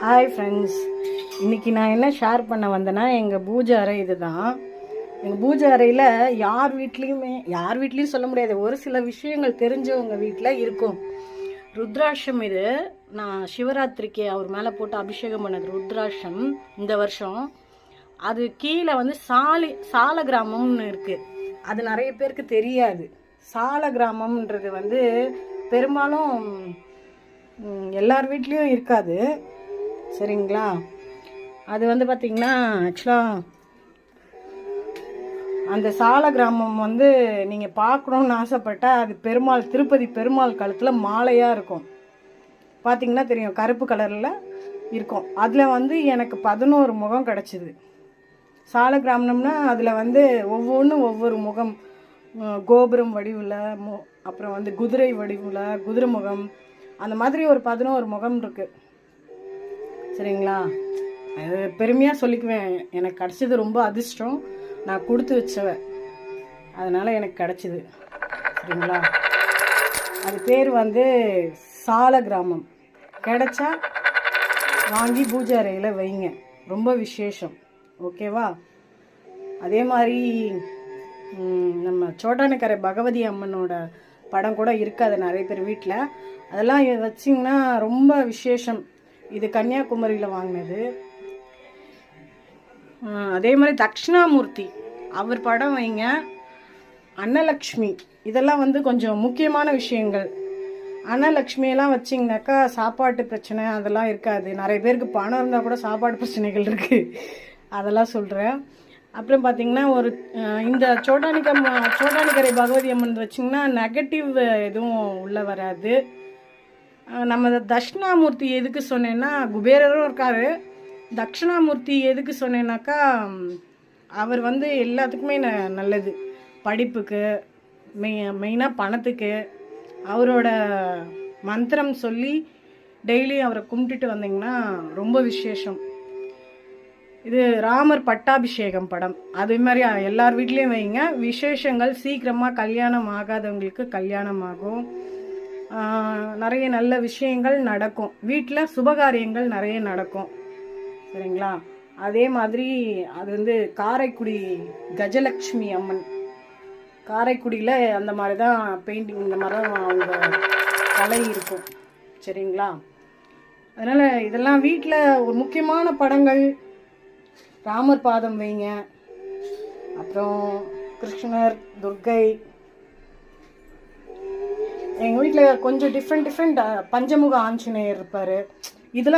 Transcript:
Hi friends, இன்றைக்கி நான் என்ன ஷேர் பண்ண வந்தேன்னா எங்கள் பூஜை அறை இது தான். எங்கள் பூஜை அறையில் யார் வீட்லேயும் சொல்ல முடியாது, ஒரு சில விஷயங்கள் தெரிஞ்சவங்க வீட்டில் இருக்கும். ருத்ராட்சம் இது நான் சிவராத்திரிக்கு அவர் மேலே போட்டு அபிஷேகம் பண்ணது ருத்ராட்சம் இந்த வருஷம். அது கீழே வந்து சால கிராமம்னு இருக்குது. அது நிறைய பேருக்கு தெரியாது. சால கிராமம்ன்றது வந்து பெரும்பாலும் எல்லார் வீட்லேயும் இருக்காது, சரிங்களா? அது வந்து பார்த்திங்கன்னா ஆக்சுவலாக அந்த சால கிராமம் வந்து நீங்கள் பார்க்கணுன்னு ஆசைப்பட்டால் அது திருப்பதி பெருமாள் கழுத்தில் மாலையாக இருக்கும். பார்த்திங்கன்னா தெரியும், கருப்பு கலரில் இருக்கும். அதில் வந்து எனக்கு 11 முகம் கிடச்சிது. சால கிராமம்னா அதில் வந்து ஒவ்வொன்றும் ஒவ்வொரு முகம், கோபுரம் வடிவில், அப்புறம் வந்து குதிரை வடிவில், குதிரை முகம், அந்த மாதிரி ஒரு 11 முகம் இருக்குது, சரிங்களா? அது பெருமையாக சொல்லிக்குவேன். எனக்கு கிடச்சது ரொம்ப அதிர்ஷ்டம். நான் கொடுத்து வச்சவன், அதனால் எனக்கு கிடச்சிது, சரிங்களா? அது பேர் வந்து சால கிராமம். கிடைச்சா வாங்கி பூஜை அறையில் வைங்க, ரொம்ப விசேஷம், ஓகேவா? அதே மாதிரி நம்ம சோட்டானிக்கரை பகவதி அம்மனோட படம் கூட இருக்காது நிறைய பேர் வீட்டில். அதெல்லாம் வச்சிங்கன்னா ரொம்ப விசேஷம். இது கன்னியாகுமரியில் வாங்கினது. அதே மாதிரி தட்சிணாமூர்த்தி அவர் படம் வைங்க. அன்னலக்ஷ்மி, இதெல்லாம் வந்து கொஞ்சம் முக்கியமான விஷயங்கள். அன்னலக்ஷ்மியெல்லாம் வச்சிங்கனாக்கா சாப்பாட்டு பிரச்சனை அதெல்லாம் இருக்காது. நிறைய பேருக்கு பணம் இருந்தால் கூட சாப்பாடு பிரச்சனைகள் இருக்குது, அதெல்லாம் சொல்கிறேன். அப்புறம் பார்த்திங்கன்னா இந்த சோட்டானிக்கரை பகவதி அம்மன் வச்சிங்கன்னா நெகட்டிவ் எதுவும் உள்ளே வராது. நம்ம தட்சிணாமூர்த்தி எதுக்கு சொன்னேன்னா, குபேரரும் இருக்கார். தட்சிணாமூர்த்தி எதுக்கு சொன்னேன்னாக்கா, அவர் வந்து எல்லாத்துக்குமே நல்லது. படிப்புக்கு, மெயினாக பணத்துக்கு அவரோட மந்திரம் சொல்லி டெய்லி அவரை கும்பிட்டுட்டு வந்தீங்கன்னா ரொம்ப விசேஷம். இது ராமர் பட்டாபிஷேகம் படம், அதே மாதிரி எல்லார் வீட்லேயும் வைங்க. விசேஷங்கள் சீக்கிரமாக கல்யாணம் ஆகாதவங்களுக்கு கல்யாணம் ஆகும். நிறைய நல்ல விஷயங்கள் நடக்கும். வீட்டில் சுபகாரியங்கள் நிறைய நடக்கும், சரிங்களா? அதே மாதிரி அது வந்து காரைக்குடி கஜலக்ஷ்மி அம்மன், காரைக்குடியில் அந்த மாதிரி தான் பெயிண்டிங், இந்த மாதிரி தான் அவங்க கலை இருக்கும், சரிங்களா? அதனால் இதெல்லாம் வீட்டில் ஒரு முக்கியமான படங்கள். ராமர் பாதம் வைங்க, அப்புறம் கிருஷ்ணர், துர்கை. எங்கள் வீட்டில் கொஞ்சம் டிஃப்ரெண்ட் பஞ்சமுக ஆஞ்சநேயர் இருப்பார். இதெல்லாம்